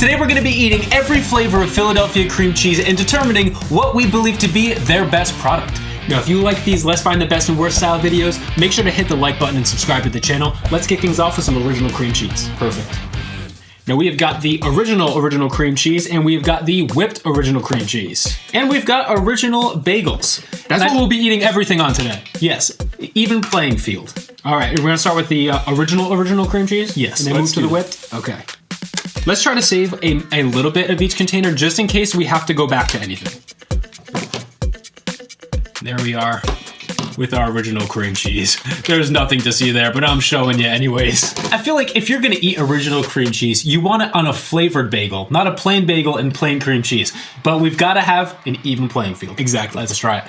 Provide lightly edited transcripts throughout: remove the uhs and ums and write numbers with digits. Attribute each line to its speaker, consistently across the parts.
Speaker 1: Today we're going to be eating every flavor of Philadelphia cream cheese and determining what we believe to be their best product. Now, if you like these Let's Find the Best and Worst style videos, make sure to hit the like button and subscribe to the channel. Let's kick things off with some original cream cheese. Perfect. Now we have got the original cream cheese, and we've got the whipped original cream cheese. And we've got original bagels. That's what we'll be eating everything on today. Yes, even playing field. All right, we're gonna start with the original cream cheese? Yes. And then move to the whipped? Okay. Let's try to save a little bit of each container just in case we have to go back to anything. There we are with our original cream cheese. There's nothing to see there, but I'm showing you anyways. I feel like if you're gonna eat original cream cheese, you want it on a flavored bagel, not a plain bagel and plain cream cheese. But we've gotta have an even playing field. Exactly, let's try it.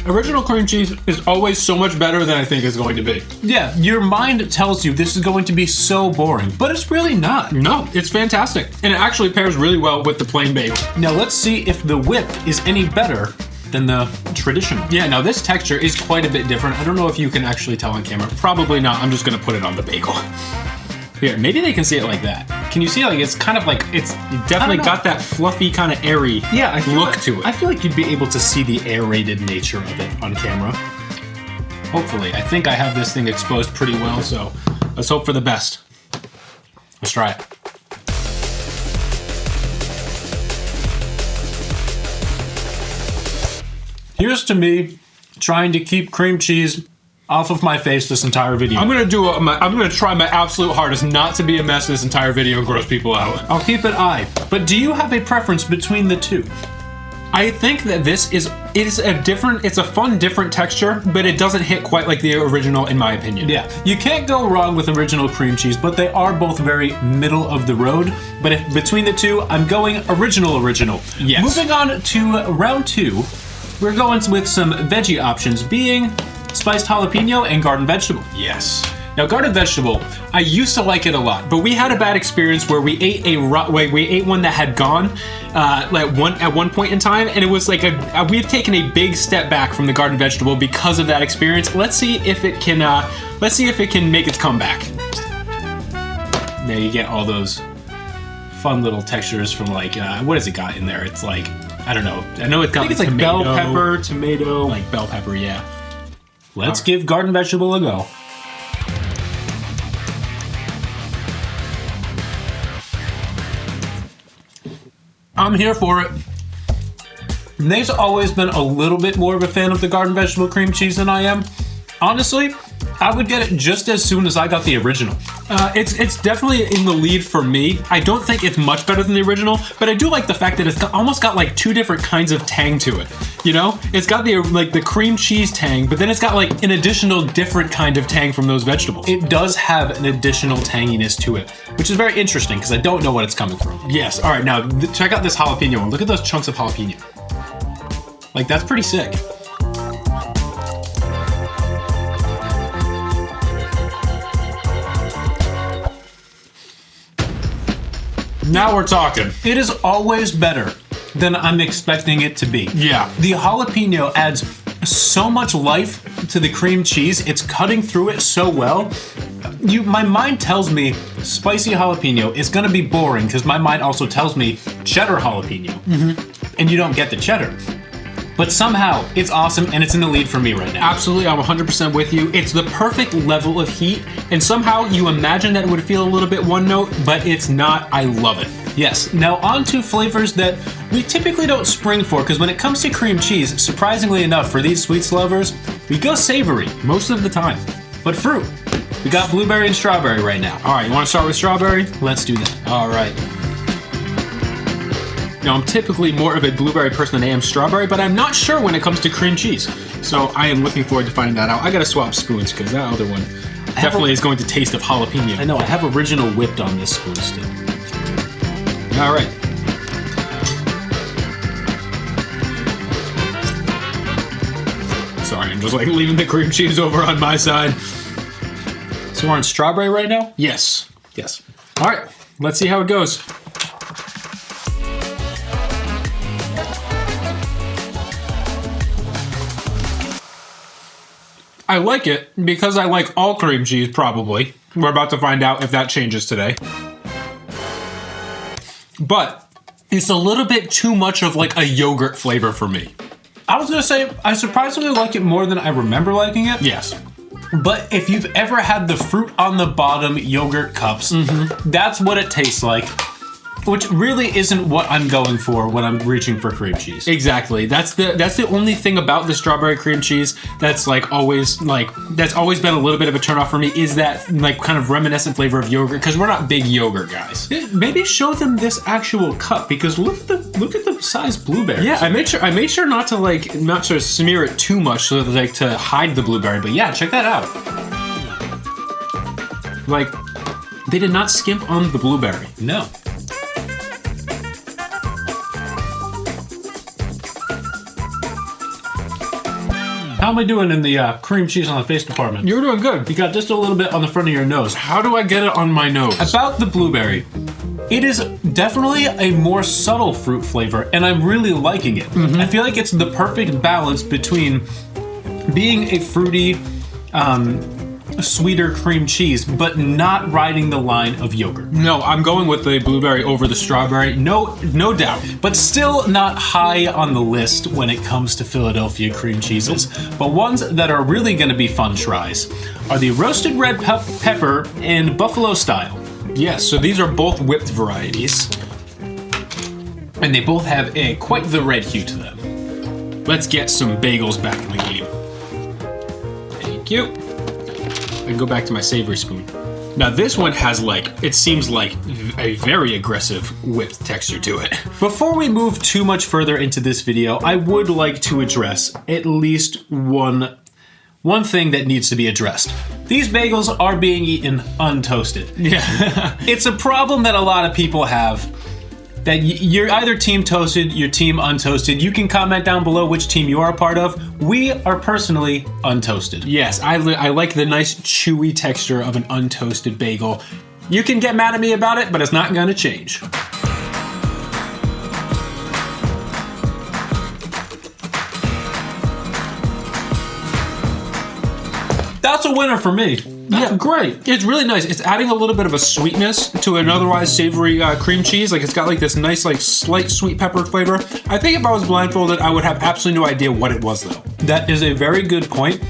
Speaker 1: Original cream cheese is always so much better than I think it's going to be. Yeah, your mind tells you this is going to be so boring, but it's really not. No, it's fantastic. And it actually pairs really well with the plain bagel. Now let's see if the whip is any better than the traditional. Yeah, now this texture is quite a bit different. I don't know if you can actually tell on camera. Probably not. I'm just gonna put it on the bagel. Here, maybe they can see it like that. Can you see like it's kind of like it's definitely got that fluffy kind of airy look to it. I feel like you'd be able to see the aerated nature of it on camera. Hopefully. I think I have this thing exposed pretty well, so let's hope for the best. Let's try it. Here's to me trying to keep cream cheese off of my face this entire video. I'm gonna try my absolute hardest not to be a mess this entire video and gross people out. I'll keep an eye. But do you have a preference between the two? I think that this is it's a fun, different texture, but it doesn't hit quite like the original in my opinion. Yeah, you can't go wrong with original cream cheese, but they are both very middle of the road. But if between the two, I'm going original. Yes. Moving on to round two, we're going with some veggie options, being spiced jalapeno and garden vegetable. Yes. Now garden vegetable, I used to like it a lot, but we had a bad experience where we ate one that had gone at one point in time, and it was like we've taken a big step back from the garden vegetable because of that experience. Let's see if it can make its comeback. There you get all those fun little textures from like what has it got in there? It's like I don't know. I know it's got like tomato, bell pepper, tomato, like bell pepper, yeah. Let's give garden vegetable a go. I'm here for it. Nate's always been a little bit more of a fan of the garden vegetable cream cheese than I am. Honestly, I would get it just as soon as I got the original. It's definitely in the lead for me. I don't think it's much better than the original, but I do like the fact that it's almost got like two different kinds of tang to it. You know, it's got the cream cheese tang, but then it's got like an additional different kind of tang from those vegetables. It does have an additional tanginess to it, which is very interesting because I don't know what it's coming from. Yes. All right, now check out this jalapeno one. Look at those chunks of jalapeno. Like that's pretty sick. Now we're talking. It is always better than I'm expecting it to be. Yeah. The jalapeno adds so much life to the cream cheese. It's cutting through it so well. My mind tells me spicy jalapeno is gonna be boring because my mind also tells me cheddar jalapeno. Mm-hmm. And you don't get the cheddar. But somehow, it's awesome, and it's in the lead for me right now. Absolutely, I'm 100% with you. It's the perfect level of heat, and somehow you imagine that it would feel a little bit one note, but it's not. I love it. Yes, now on to flavors that we typically don't spring for, because when it comes to cream cheese, surprisingly enough, for these sweets lovers, we go savory most of the time. But fruit, we got blueberry and strawberry right now. All right, you wanna start with strawberry? Let's do that. All right. Now, I'm typically more of a blueberry person than I am strawberry, but I'm not sure when it comes to cream cheese. So I am looking forward to finding that out. I gotta swap spoons because that other one definitely is going to taste of jalapeno. I know, I have original whipped on this spoon still. All right. Sorry, I'm just like leaving the cream cheese over on my side. So we're on strawberry right now? Yes. Yes. All right, let's see how it goes. I like it because I like all cream cheese, probably. We're about to find out if that changes today. But it's a little bit too much of like a yogurt flavor for me.
Speaker 2: I was gonna say, I surprisingly like it more than I remember liking it.
Speaker 1: Yes.
Speaker 2: But if you've ever had the fruit on the bottom yogurt cups, that's what it tastes like. Which really isn't what I'm going for when I'm reaching for cream cheese.
Speaker 1: Exactly. That's the only thing about the strawberry cream cheese that's always been a little bit of a turnoff for me, is that like kind of reminiscent flavor of yogurt, because we're not big yogurt guys.
Speaker 2: Maybe show them this actual cup, because look at the size blueberries.
Speaker 1: Yeah, I made sure not to smear it too much so that to hide the blueberry. But yeah, check that out. Like, they did not skimp on the blueberry.
Speaker 2: No. How am I doing in the cream cheese on the face department?
Speaker 1: You're doing good.
Speaker 2: You got just a little bit on the front of your nose.
Speaker 1: How do I get it on my nose?
Speaker 2: About the blueberry, it is definitely a more subtle fruit flavor, and I'm really liking it. I feel like it's the perfect balance between being a fruity, sweeter cream cheese, but not riding the line of yogurt.
Speaker 1: No, I'm going with the blueberry over the strawberry, no doubt.
Speaker 2: But still not high on the list when it comes to Philadelphia cream cheeses. But ones that are really going to be fun tries are the roasted red pepper and buffalo style.
Speaker 1: Yes, so these are both whipped varieties.
Speaker 2: And they both have quite the red hue to them.
Speaker 1: Let's get some bagels back in the game. Thank you. I can go back to my savory spoon. Now this one has it seems like a very aggressive whipped texture to it.
Speaker 2: Before we move too much further into this video, I would like to address at least one thing that needs to be addressed. These bagels are being eaten untoasted.
Speaker 1: Yeah.
Speaker 2: It's a problem that a lot of people have. That you're either team toasted, you're team untoasted. You can comment down below which team you are a part of. We are personally untoasted.
Speaker 1: Yes, I like the nice chewy texture of an untoasted bagel. You can get mad at me about it, but it's not gonna change.
Speaker 2: That's a winner for me.
Speaker 1: Yeah, great. It's really nice. It's adding a little bit of a sweetness to an otherwise savory cream cheese. Like, it's got this nice, slight sweet pepper flavor. I think if I was blindfolded, I would have absolutely no idea what it was, though.
Speaker 2: That is a very good point.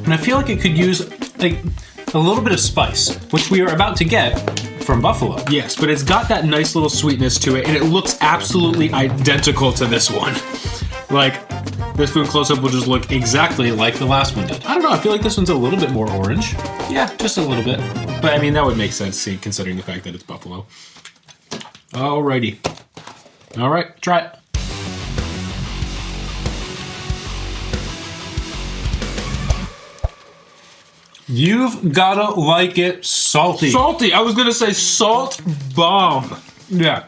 Speaker 2: And I feel like it could use a little bit of spice, which we are about to get from Buffalo.
Speaker 1: Yes, but it's got that nice little sweetness to it, and it looks absolutely identical to this one. This food close-up will just look exactly like the last one did.
Speaker 2: I don't know, I feel like this one's a little bit more orange.
Speaker 1: Yeah, just a little bit. But I mean, that would make sense considering the fact that it's buffalo. Alrighty. All right, try it.
Speaker 2: You've gotta like it salty.
Speaker 1: Salty, I was gonna say salt bomb.
Speaker 2: Yeah.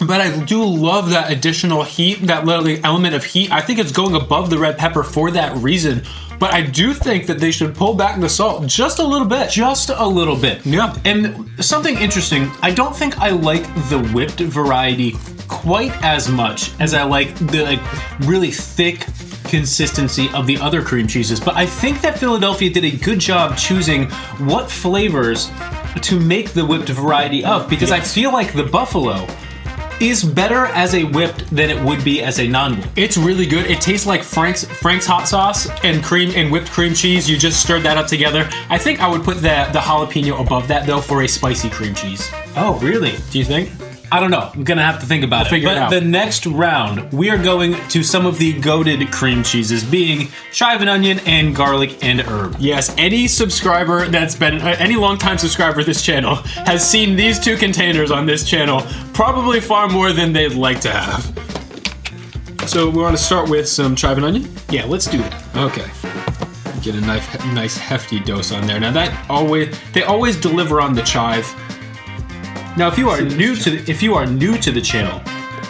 Speaker 1: But I do love that additional heat, that little element of heat. I think it's going above the red pepper for that reason. But I do think that they should pull back the salt just a little bit.
Speaker 2: Just a little bit.
Speaker 1: Yeah.
Speaker 2: And something interesting, I don't think I like the whipped variety quite as much as I like the really thick consistency of the other cream cheeses. But I think that Philadelphia did a good job choosing what flavors to make the whipped variety of, because I feel like the buffalo is better as a whipped than it would be as a non-whipped.
Speaker 1: It's really good. It tastes like Frank's hot sauce and whipped cream cheese. You just stirred that up together. I think I would put the jalapeno above that though for a spicy cream cheese.
Speaker 2: Oh, really?
Speaker 1: Do you think?
Speaker 2: I don't know. I'm gonna have to think about it.
Speaker 1: Figure it out.
Speaker 2: But the next round, we are going to some of the goated cream cheeses, being chive and onion and garlic and herb.
Speaker 1: Yes, any subscriber that's been any longtime subscriber of this channel has seen these two containers on this channel, probably far more than they'd like to have. So we want to start with some chive and onion.
Speaker 2: Yeah, let's do that.
Speaker 1: Okay. Get a nice hefty dose on there. Now they always deliver on the chive.
Speaker 2: Now, if you are new to the channel,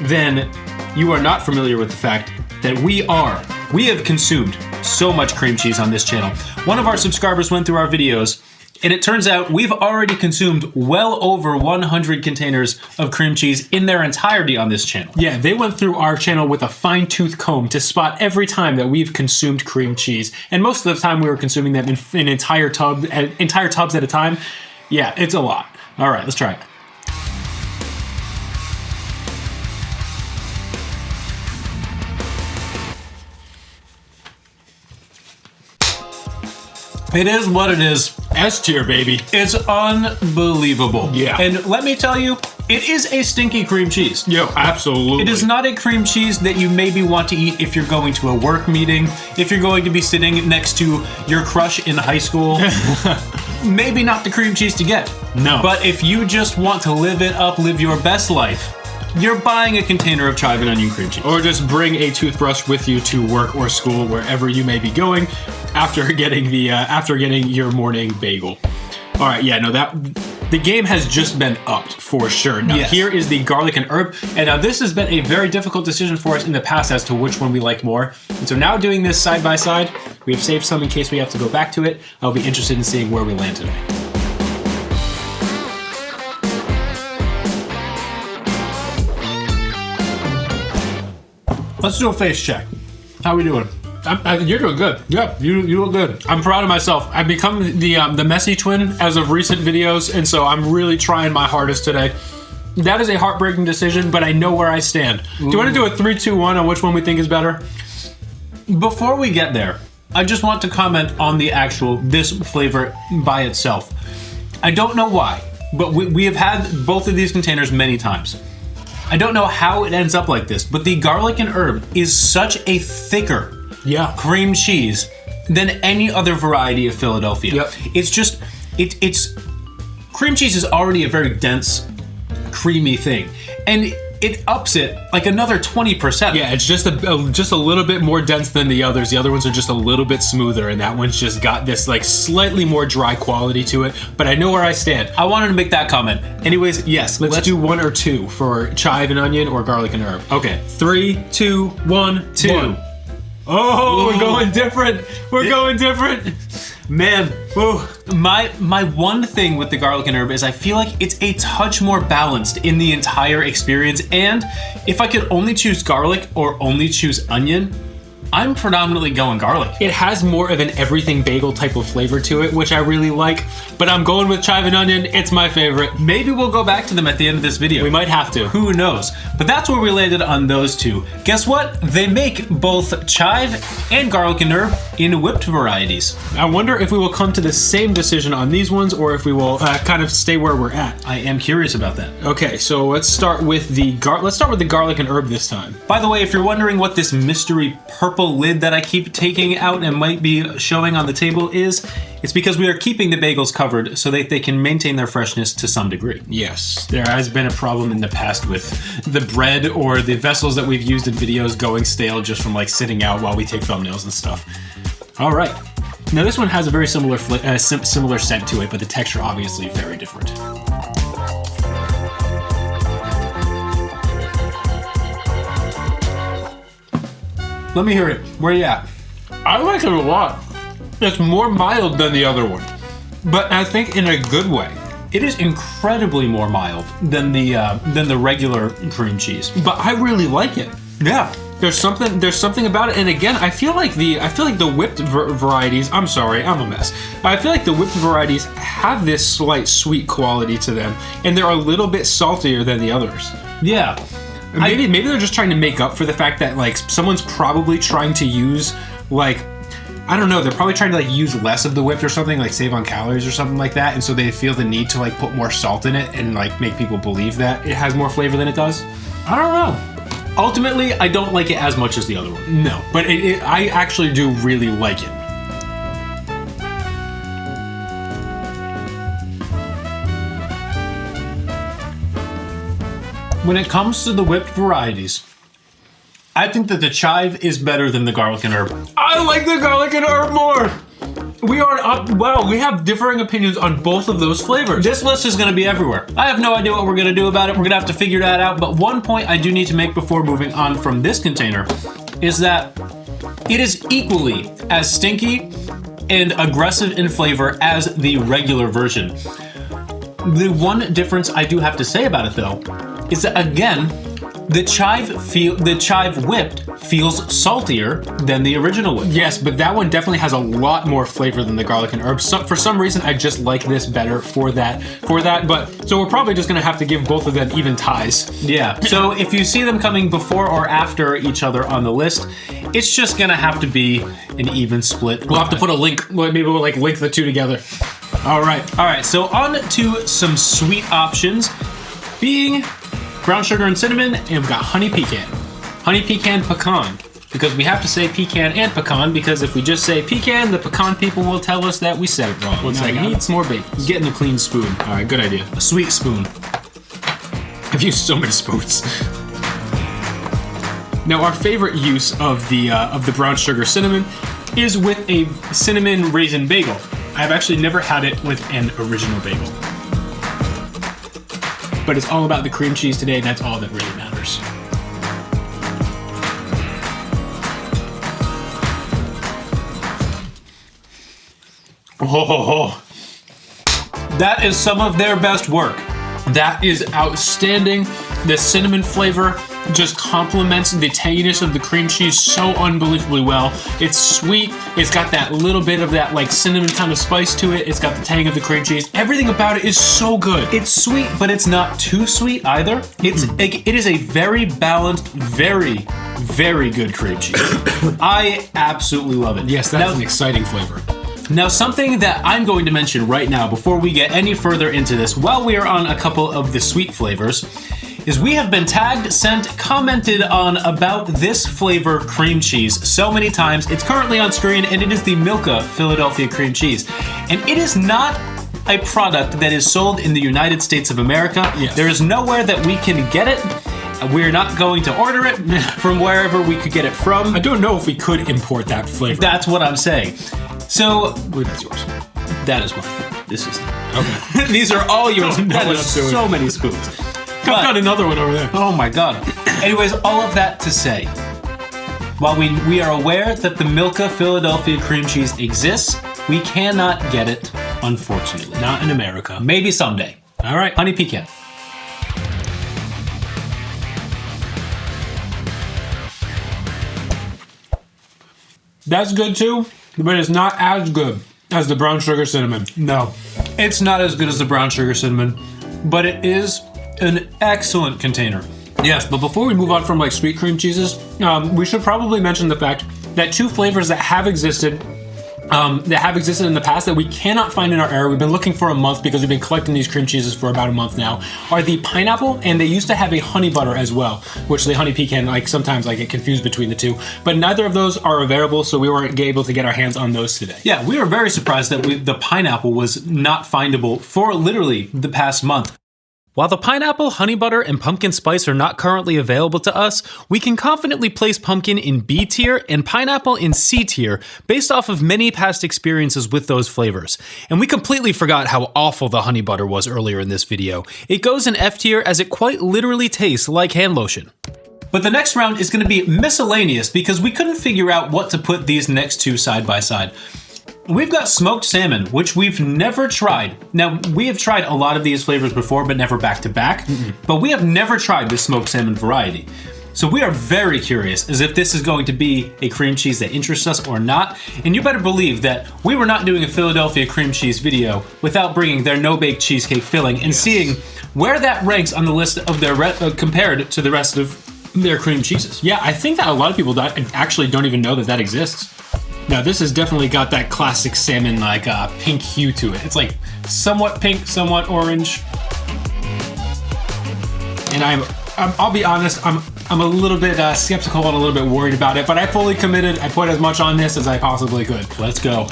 Speaker 2: then you are not familiar with the fact that we have consumed so much cream cheese on this channel. One of our subscribers went through our videos And it turns out we've already consumed well over 100 containers of cream cheese in their entirety on this channel.
Speaker 1: Yeah, they went through our channel with a fine-tooth comb to spot every time that we've consumed cream cheese. And most of the time we were consuming them in entire tubs at a time. Yeah, it's a lot. All right, let's try it.
Speaker 2: It is what it is.
Speaker 1: S tier, baby.
Speaker 2: It's unbelievable.
Speaker 1: Yeah.
Speaker 2: And let me tell you, it is a stinky cream cheese.
Speaker 1: Yo, absolutely.
Speaker 2: It is not a cream cheese that you maybe want to eat if you're going to a work meeting, if you're going to be sitting next to your crush in high school. Maybe not the cream cheese to get.
Speaker 1: No.
Speaker 2: But if you just want to live it up, live your best life, you're buying a container of chive and onion cream cheese.
Speaker 1: Or just bring a toothbrush with you to work or school, wherever you may be going, after getting your morning bagel. All right, yeah, no, the game has just been upped for sure. Now,
Speaker 2: yes.
Speaker 1: Here is the garlic and herb, and now this has been a very difficult decision for us in the past as to which one we like more. And so now doing this side by side, we have saved some in case we have to go back to it. I'll be interested in seeing where we land today.
Speaker 2: Let's do a face check. How are we doing?
Speaker 1: You're doing good.
Speaker 2: Yeah, you look good.
Speaker 1: I'm proud of myself. I've become the messy twin as of recent videos, and so I'm really trying my hardest today. That is a heartbreaking decision, but I know where I stand. Do you want to do a 3, 2, 1 on which one we think is better?
Speaker 2: Before we get there, I just want to comment on this flavor by itself. I don't know why, but we have had both of these containers many times. I don't know how it ends up like this, but the garlic and herb is such a thicker cream cheese than any other variety of Philadelphia.
Speaker 1: Yep.
Speaker 2: It's just, it's cream cheese is already a very dense, creamy thing. And it ups it like another 20%.
Speaker 1: Yeah, it's just a little bit more dense than the others. The other ones are just a little bit smoother, and that one's just got this like slightly more dry quality to it. But I know where I stand.
Speaker 2: I wanted to make that comment. Anyways, yes,
Speaker 1: Let's do 1 or 2 for chive and onion or garlic and herb.
Speaker 2: Okay.
Speaker 1: 3, 2, 1, 2.
Speaker 2: 1.
Speaker 1: Oh, we're going different. We're going different.
Speaker 2: Man, my one thing with the garlic and herb is I feel like it's a touch more balanced in the entire experience. And if I could only choose garlic or only choose onion, I'm predominantly going garlic.
Speaker 1: It has more of an everything bagel type of flavor to it, which I really like, but I'm going with chive and onion. It's my favorite.
Speaker 2: Maybe we'll go back to them at the end of this video.
Speaker 1: We might have to.
Speaker 2: Who knows? But that's where we landed on those two. Guess what? They make both chive and garlic and herb in whipped varieties.
Speaker 1: I wonder if we will come to the same decision on these ones or if we will kind of stay where we're at.
Speaker 2: I am curious about that.
Speaker 1: Okay, so let's start with the garlic and herb this time.
Speaker 2: By the way, if you're wondering what this mystery purple lid that I keep taking out and might be showing on the table is, it's because we are keeping the bagels covered so that they can maintain their freshness to some degree.
Speaker 1: Yes, there has been a problem in the past with the bread or the vessels that we've used in videos going stale just from like sitting out while we take thumbnails and stuff. All right, now this one has a very similar scent to it, but the texture obviously very different.
Speaker 2: Let me hear it. Where you at?
Speaker 1: I like it a lot. It's more mild than the other one, but I think in a good way.
Speaker 2: It is incredibly more mild than the regular cream cheese.
Speaker 1: But I really like it.
Speaker 2: Yeah.
Speaker 1: There's something about it, and again, I feel like the whipped varieties. I'm sorry, I'm a mess. I feel like the whipped varieties have this slight sweet quality to them, and they're a little bit saltier than the others.
Speaker 2: Yeah.
Speaker 1: Maybe they're just trying to make up for the fact that like someone's probably trying to use like, I don't know, they're probably trying to like use less of the whipped or something, like save on calories or something like that, and so they feel the need to like put more salt in it and like make people believe that it has more flavor than it does.
Speaker 2: I don't know. Ultimately, I don't like it as much as the other one.
Speaker 1: No, but I actually do really like it.
Speaker 2: When it comes to the whipped varieties, I think that the chive is better than the garlic and herb.
Speaker 1: I like the garlic and herb more. We have differing opinions on both of those flavors.
Speaker 2: This list is going to be everywhere. I have no idea what we're going to do about it. We're going to have to figure that out. But one point I do need to make before moving on from this container is that it is equally as stinky and aggressive in flavor as the regular version. The one difference I do have to say about it though is that again, the chive whipped feels saltier than the original whipped.
Speaker 1: Yes, but that one definitely has a lot more flavor than the garlic and herbs. So, for some reason, I just like this better for that. But so we're probably just gonna have to give both of them even ties.
Speaker 2: Yeah. So if you see them coming before or after each other on the list, it's just gonna have to be an even split.
Speaker 1: We'll have to put a link. Maybe we'll like link the two together. All right.
Speaker 2: So on to some sweet options, being brown sugar and cinnamon, and we've got honey pecan. Honey pecan pecan, because we have to say pecan and pecan, because if we just say pecan, the pecan people will tell us that we said it wrong.
Speaker 1: One second. I need some more bacon.
Speaker 2: Getting a clean spoon.
Speaker 1: All right, good idea.
Speaker 2: A sweet spoon.
Speaker 1: I've used so many spoons. Now, our favorite use of the brown sugar cinnamon is with a cinnamon raisin bagel. I've actually never had it with an original bagel. But it's all about the cream cheese today, and that's all that really matters.
Speaker 2: Oh, that is some of their best work.
Speaker 1: That is outstanding. The cinnamon flavor just complements the tanginess of the cream cheese so unbelievably well. It's sweet. It's got that little bit of that like cinnamon kind of spice to it. It's got the tang of the cream cheese. Everything about it is so good.
Speaker 2: It's sweet, but it's not too sweet either. It is a very balanced, very, very good cream cheese. I absolutely love it.
Speaker 1: Yes, that's an exciting flavor.
Speaker 2: Now, something that I'm going to mention right now before we get any further into this, while we are on a couple of the sweet flavors, is we have been tagged, sent, commented on about this flavor cream cheese so many times. It's currently on screen, and it is the Milka Philadelphia cream cheese. And it is not a product that is sold in the United States of America.
Speaker 1: Yes.
Speaker 2: There is nowhere that we can get it. We're not going to order it from wherever we could get it from.
Speaker 1: I don't know if we could import that flavor.
Speaker 2: That's what I'm saying. So,
Speaker 1: that's yours.
Speaker 2: That is mine. This is
Speaker 1: Okay.
Speaker 2: These are all yours. That
Speaker 1: what
Speaker 2: is
Speaker 1: I'm doing.
Speaker 2: so many spoons.
Speaker 1: I've got another one over there.
Speaker 2: Oh my god. Anyways, all of that to say, while we are aware that the Milka Philadelphia cream cheese exists, we cannot get it, unfortunately.
Speaker 1: Not in America.
Speaker 2: Maybe someday.
Speaker 1: All right.
Speaker 2: Honey pecan.
Speaker 1: That's good too, but it's not as good as the brown sugar cinnamon.
Speaker 2: No, it's not as good as the brown sugar cinnamon, but it is an excellent container.
Speaker 1: Yes, but before we move on from like sweet cream cheeses, we should probably mention the fact that two flavors that have existed in the past that we cannot find in our area, we've been looking for a month because we've been collecting these cream cheeses for about a month now, are the pineapple, and they used to have a honey butter as well, which the honey pecan, like sometimes I get confused between the two, but neither of those are available, so we weren't able to get our hands on those today.
Speaker 2: Yeah, we were very surprised that the pineapple was not findable for literally the past month. While the pineapple, honey butter, and pumpkin spice are not currently available to us, we can confidently place pumpkin in B tier and pineapple in C tier based off of many past experiences with those flavors. And we completely forgot how awful the honey butter was earlier in this video. It goes in F tier as it quite literally tastes like hand lotion. But the next round is going to be miscellaneous because we couldn't figure out what to put these next two side by side. We've got smoked salmon, which we've never tried. Now, we have tried a lot of these flavors before, but never back to back. But we have never tried the smoked salmon variety. So we are very curious as if this is going to be a cream cheese that interests us or not. And you better believe that we were not doing a Philadelphia cream cheese video without bringing their no-bake cheesecake filling and seeing where that ranks on the list of their compared to the rest of their cream cheeses.
Speaker 1: Yeah, I think that a lot of people actually don't even know that exists. Now, this has definitely got that classic salmon, like pink hue to it. It's like somewhat pink, somewhat orange. And I'll be honest, I'm a little bit skeptical and a little bit worried about it, but I fully committed. I put as much on this as I possibly could. Let's go.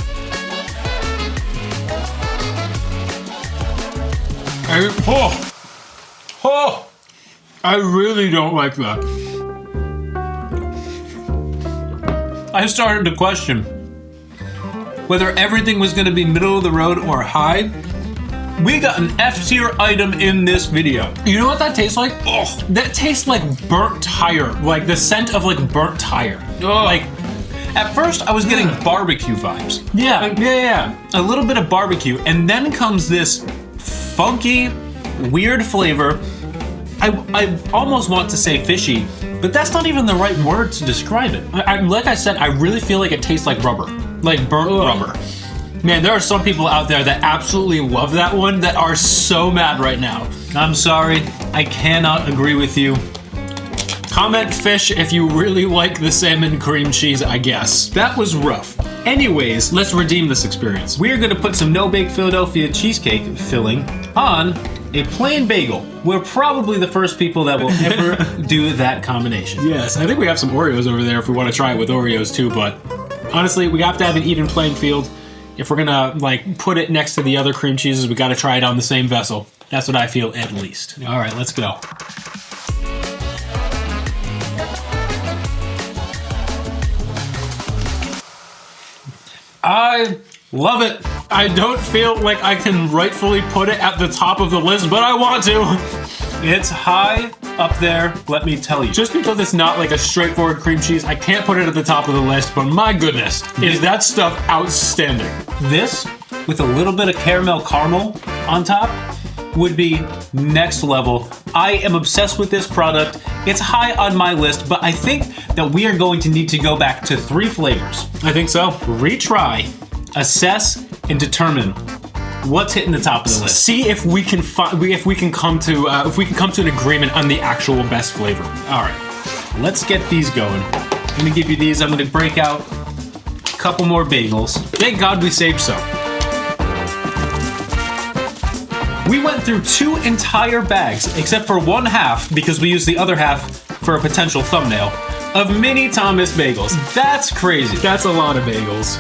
Speaker 1: I really don't like that.
Speaker 2: I started to question whether everything was going to be middle of the road or high. We got an F tier item in this video.
Speaker 1: You know what that tastes like? That tastes like burnt tire. Like the scent of like burnt tire.
Speaker 2: Like At first, I was getting barbecue vibes.
Speaker 1: Yeah.
Speaker 2: A little bit of barbecue, and then comes this funky, weird flavor. I almost want to say fishy, but that's not even the right word to describe it.
Speaker 1: Like I said, I really feel like it tastes like rubber. Like burnt rubber. Man, there are some people out there that absolutely love that one that are so mad right now.
Speaker 2: I'm sorry, I cannot agree with you.
Speaker 1: Comment fish if you really like the salmon cream cheese, I guess. That was rough. Anyways, let's redeem this experience.
Speaker 2: We're gonna put some no-bake Philadelphia cheesecake filling on a plain bagel. We're probably the first people that will ever do that combination.
Speaker 1: Yes, I think we have some Oreos over there if we want to try it with Oreos too, but honestly, we have to have an even playing field. If we're gonna like put it next to the other cream cheeses, we gotta try it on the same vessel. That's what I feel at least.
Speaker 2: All right, let's go.
Speaker 1: I love it. I don't feel like I can rightfully put it at the top of the list, but I want to.
Speaker 2: It's high up there, let me tell you.
Speaker 1: Just because it's not like a straightforward cream cheese, I can't put it at the top of the list, but my goodness, is that stuff outstanding.
Speaker 2: This, with a little bit of caramel on top, would be next level. I am obsessed with this product. It's high on my list, but I think that we are going to need to go back to 3 flavors.
Speaker 1: I think so.
Speaker 2: Retry, assess, and determine what's hitting the top of the list.
Speaker 1: See if we can come to an agreement on the actual best flavor.
Speaker 2: All right, let's get these going. I'm gonna give you these. I'm gonna break out a couple more bagels.
Speaker 1: Thank God we saved some.
Speaker 2: We went through 2 entire bags, except for one half, because we used the other half for a potential thumbnail, of mini Thomas bagels. That's crazy.
Speaker 1: That's a lot of bagels.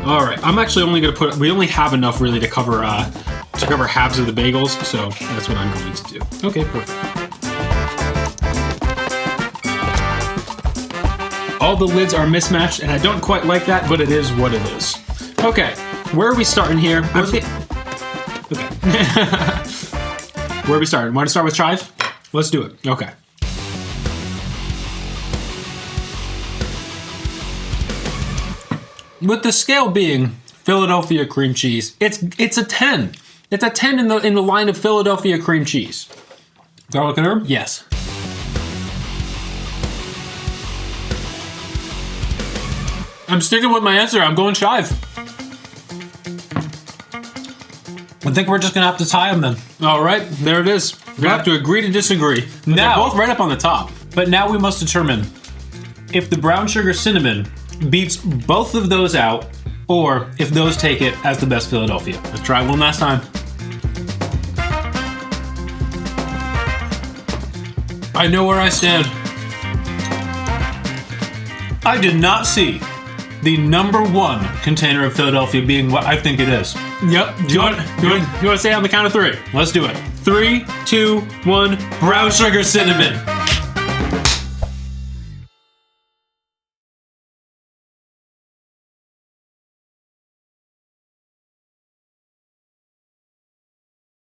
Speaker 1: All right, I'm actually only gonna we only have enough really to cover halves of the bagels, so that's what I'm going to do. Okay, perfect. All the lids are mismatched, and I don't quite like that, but it is what it is. Okay, where are we starting here? Okay. Where are we starting? Want to start with Chive? Let's do it. Okay. With the scale being Philadelphia cream cheese, it's a 10. It's a 10 in the line of Philadelphia cream cheese.
Speaker 2: Garlic and herb?
Speaker 1: Yes. I'm sticking with my answer. I'm going Chive.
Speaker 2: I think we're just gonna have to tie them then.
Speaker 1: All right, there it is. We have to agree to disagree. But
Speaker 2: now,
Speaker 1: they're both right up on the top.
Speaker 2: But now we must determine if the brown sugar cinnamon beats both of those out, or if those take it as the best Philadelphia.
Speaker 1: Let's try one last time. I know where I stand.
Speaker 2: I did not see the #1 container of Philadelphia being what I think it is.
Speaker 1: Yep. Do you want to say it on the count of 3?
Speaker 2: Let's do it.
Speaker 1: 3, 2, 1.
Speaker 2: Brown sugar cinnamon.